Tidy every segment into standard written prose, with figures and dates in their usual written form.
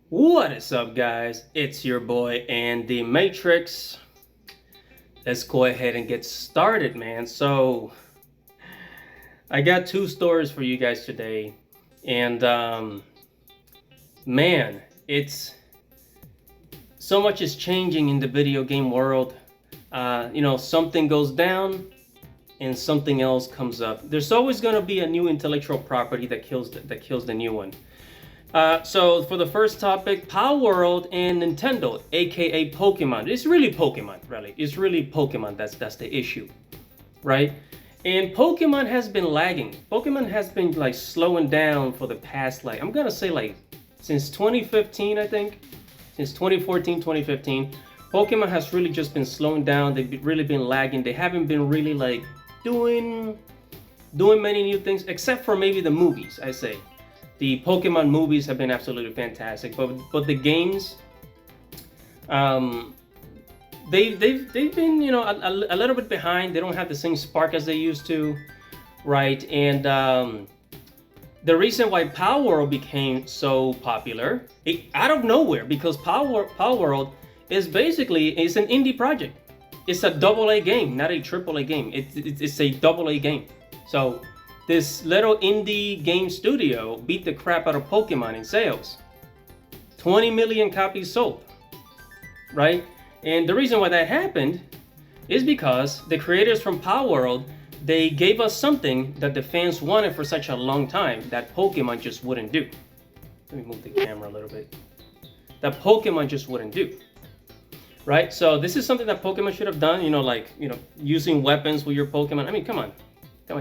What is up, guys? It's your boy and the Matrix. Let's go ahead and get started, man. So I got two stories for you guys today, and man, it's so much is changing in the video game world. Something goes down and something else comes up. There's always going to be a new intellectual property that kills the new one. So for the first topic, Palworld and Nintendo, aka Pokemon. It's really Pokemon, really. It's really Pokemon. That's the issue, right? And Pokemon has been lagging. Pokemon has been like slowing down for the past, like, I'm gonna say like since 2015, I think. Since 2014, 2015, Pokemon has really just been slowing down. They've really been lagging. They haven't been really like doing many new things, except for maybe the movies, I say. The Pokemon movies have been absolutely fantastic, but the games, they've been a little bit behind. They don't have the same spark as they used to, right? And the reason why Palworld became so popular, out of nowhere, because Palworld is an indie project. It's a AA game, not a AAA game. It's a AA game. So this little indie game studio beat the crap out of Pokemon in sales. 20 million copies sold, right? And the reason why that happened is because the creators from Palworld, they gave us something that the fans wanted for such a long time that Pokemon just wouldn't do. Let me move the camera a little bit. That Pokemon just wouldn't do, right? So this is something that Pokemon should have done, using weapons with your Pokemon. I mean, come on,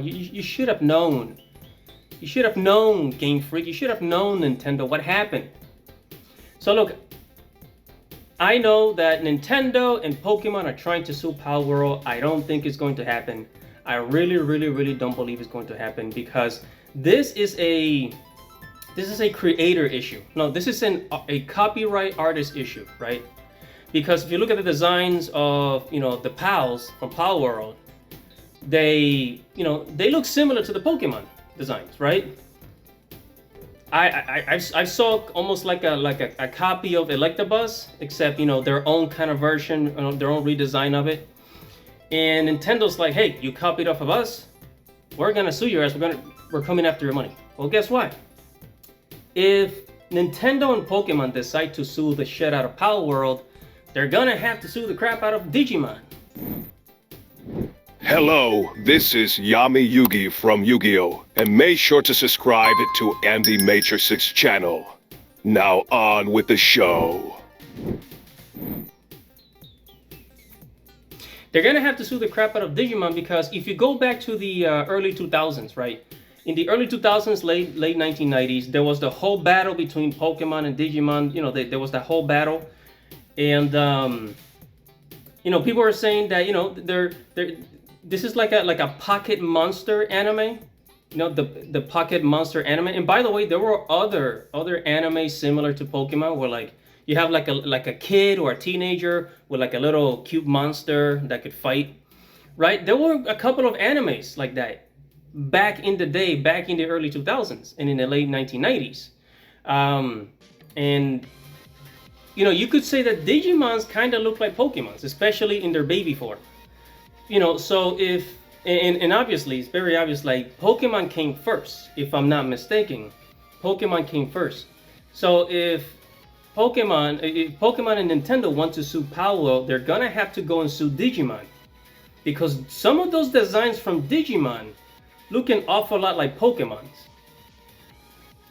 you should have known. You should have known, Game Freak. You should have known, Nintendo, what happened. So look, I know that Nintendo and Pokemon are trying to sue Palworld. I don't think it's going to happen. I really, really, really don't believe it's going to happen, because this is a creator issue. No, this is a copyright artist issue, right? Because if you look at the designs of the Pals from Palworld, they look similar to the Pokemon designs, right? I saw almost like a copy of Electabuzz, except their own kind of version, their own redesign of it. And Nintendo's like, hey, you copied off of us, we're gonna sue your ass. We're coming after your money. Well, guess what? If Nintendo and Pokemon decide to sue the shit out of Palworld, they're gonna have to sue the crap out of Digimon. Hello, this is Yami Yugi from Yu-Gi-Oh! And make sure to subscribe to Andy Matrix's channel. Now on with the show. They're gonna have to sue the crap out of Digimon, because if you go back to the early 2000s, right? In the early 2000s, late 1990s, there was the whole battle between Pokemon and Digimon. There was that whole battle, and people are saying that this is like a Pocket Monster anime. The Pocket Monster anime. And by the way, there were other anime similar to Pokemon, where like you have like a kid or a teenager with like a little cute monster that could fight, right? There were a couple of animes like that back in the day, back in the early 2000s and in the late 1990s. And you could say that Digimons kind of look like Pokemons, especially in their baby form. So if, and obviously, it's very obvious, like Pokemon came first, if I'm not mistaken. Pokemon came first. So if Pokemon and Nintendo want to sue Palworld, they're gonna have to go and sue Digimon, because some of those designs from Digimon look an awful lot like Pokemon's.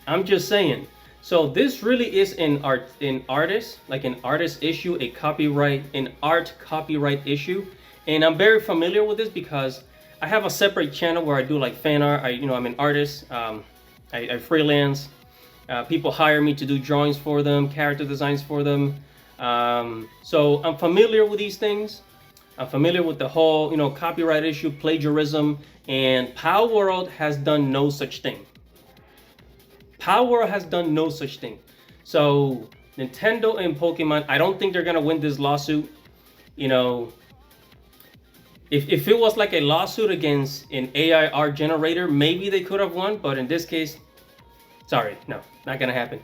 I'm just saying. So this really is an art issue, an art copyright issue. And I'm very familiar with this because I have a separate channel where I do like fan art. I'm an artist. I freelance. People hire me to do drawings for them, character designs for them. So I'm familiar with these things. I'm familiar with the whole, copyright issue, plagiarism, and Palworld has done no such thing. Palworld has done no such thing. So Nintendo and Pokemon, I don't think they're gonna win this lawsuit. If it was like a lawsuit against an AI art generator, maybe they could have won. But in this case, sorry, no, not gonna happen.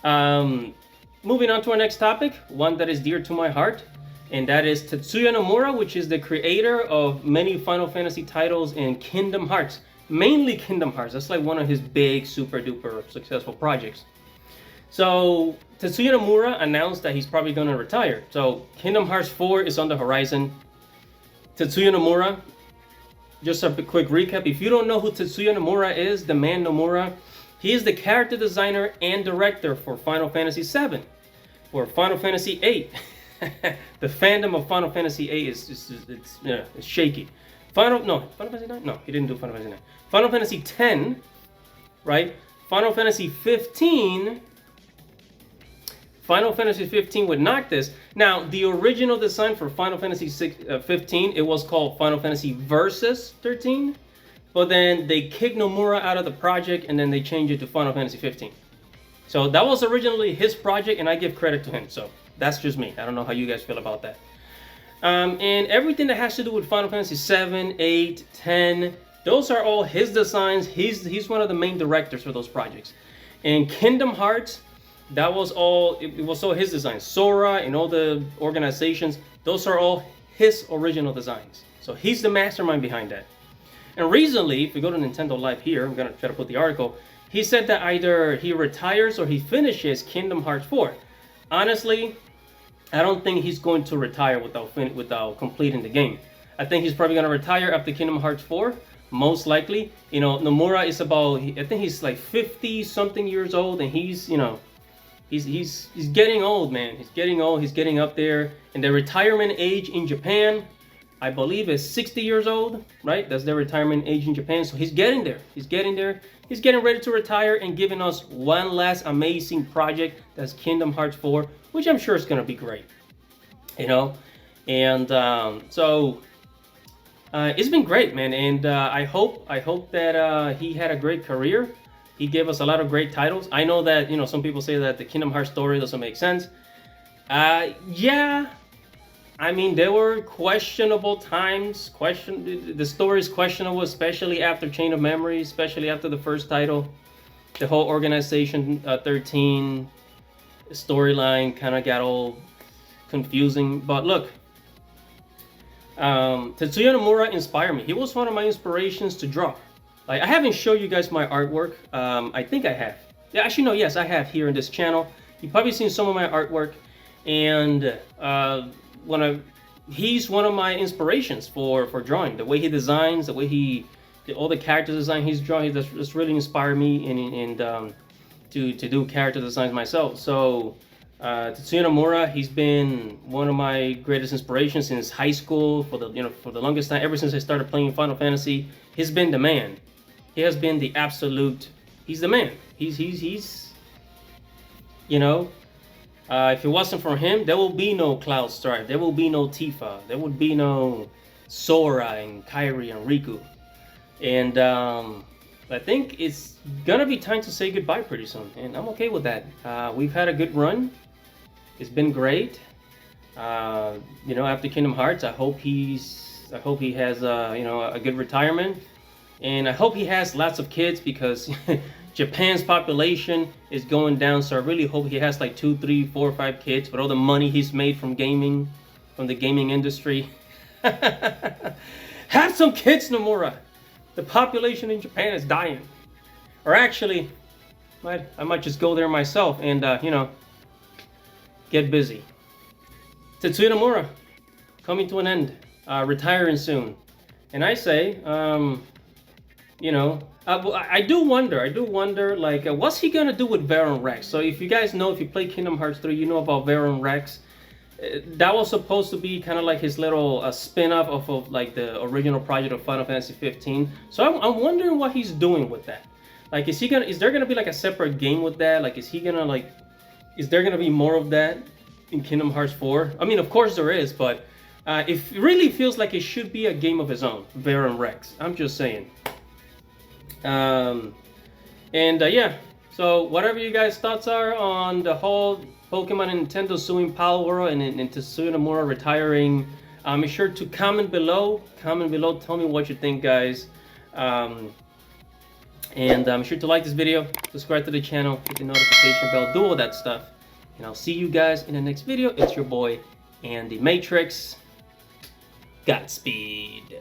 Moving on to our next topic, one that is dear to my heart, and that is Tetsuya Nomura, which is the creator of many Final Fantasy titles and Kingdom Hearts. Mainly Kingdom Hearts. That's like one of his big, super duper successful projects. So Tetsuya Nomura announced that he's probably going to retire. So Kingdom Hearts 4 is on the horizon. Tetsuya Nomura, just a quick recap. If you don't know who Tetsuya Nomura is, the man Nomura, he is the character designer and director for Final Fantasy VII, or Final Fantasy VIII. The fandom of Final Fantasy VIII it's shaky. Final Fantasy 9? No, he didn't do Final Fantasy 9. Final Fantasy 10, right? Final Fantasy 15. Final Fantasy 15 would knock this. Now, the original design for Final Fantasy 15, it was called Final Fantasy Versus 13. But then they kicked Nomura out of the project and then they changed it to Final Fantasy 15. So that was originally his project and I give credit to him. So that's just me. I don't know how you guys feel about that. And everything that has to do with Final Fantasy 7, 8, 10, those are all his designs. He's one of the main directors for those projects. And Kingdom Hearts, that was all, it was all his designs. Sora and all the organizations, those are all his original designs. So he's the mastermind behind that. And recently, if we go to Nintendo Live here, I'm going to try to put the article, he said that either he retires or he finishes Kingdom Hearts 4. Honestly, I don't think he's going to retire without completing the game. I think he's probably going to retire after Kingdom Hearts 4, most likely. You know, Nomura is about, I think he's like 50-something years old, and he's, you know, he's getting old, man. He's getting old, he's getting up there. And the retirement age in Japan, I believe, is 60 years old, right? That's their retirement age in Japan. So he's getting there. He's getting there. He's getting ready to retire and giving us one last amazing project. That's Kingdom Hearts 4, which I'm sure is going to be great. You know? And it's been great, man. And I hope that he had a great career. He gave us a lot of great titles. I know that, you know, some people say that the Kingdom Hearts story doesn't make sense. Yeah. I mean, there were questionable times. The story is questionable, especially after Chain of Memories, especially after the first title. The whole Organization 13 storyline kind of got all confusing. But look, Tetsuya Nomura inspired me. He was one of my inspirations to draw. Like, I haven't shown you guys my artwork. I think I have. Yeah, actually, no, yes, I have here in this channel. You've probably seen some of my artwork. And he's one of my inspirations for drawing. The way he designs, all the character design he's drawing, that's really inspired me to do character designs myself. So Tetsuya Nomura, he's been one of my greatest inspirations since high school for the longest time. Ever since I started playing Final Fantasy, he's been the man. He has been the absolute. He's the man. He's you know. If it wasn't for him, there will be no Cloud Strife. There will be no Tifa. There would be no Sora and Kairi and Riku. And I think it's gonna be time to say goodbye pretty soon, and I'm okay with that. We've had a good run. It's been great. You know, after Kingdom Hearts, I hope he has a good retirement, and I hope he has lots of kids because Japan's population is going down. So I really hope he has like 2, 3, 4, 5 kids with all the money he's made from gaming, from the gaming industry. Have some kids, Nomura. The population in Japan is dying. Or actually, I might just go there myself and get busy. Tetsuya Nomura, coming to an end, retiring soon, and I say, I do wonder, like, what's he gonna do with Baron Rex? So if you guys know, if you play Kingdom Hearts 3, you know about Baron Rex. That was supposed to be kind of like his little spin-off of like the original project of Final Fantasy 15. So I'm wondering what he's doing with that. Like, is there gonna be like a separate game with that? Like, is there gonna be more of that in Kingdom Hearts 4? I mean, of course there is, but it really feels like it should be a game of his own, Baron Rex. I'm just saying. Yeah. So whatever you guys' thoughts are on the whole Pokemon and Nintendo suing Palworld and Tetsuya Nomura retiring, make sure to comment below. Tell me what you think, guys. And I'm sure to like this video, subscribe to the channel, hit the notification bell, do all that stuff. And I'll see you guys in the next video. It's your boy, Andy Matrix. Godspeed.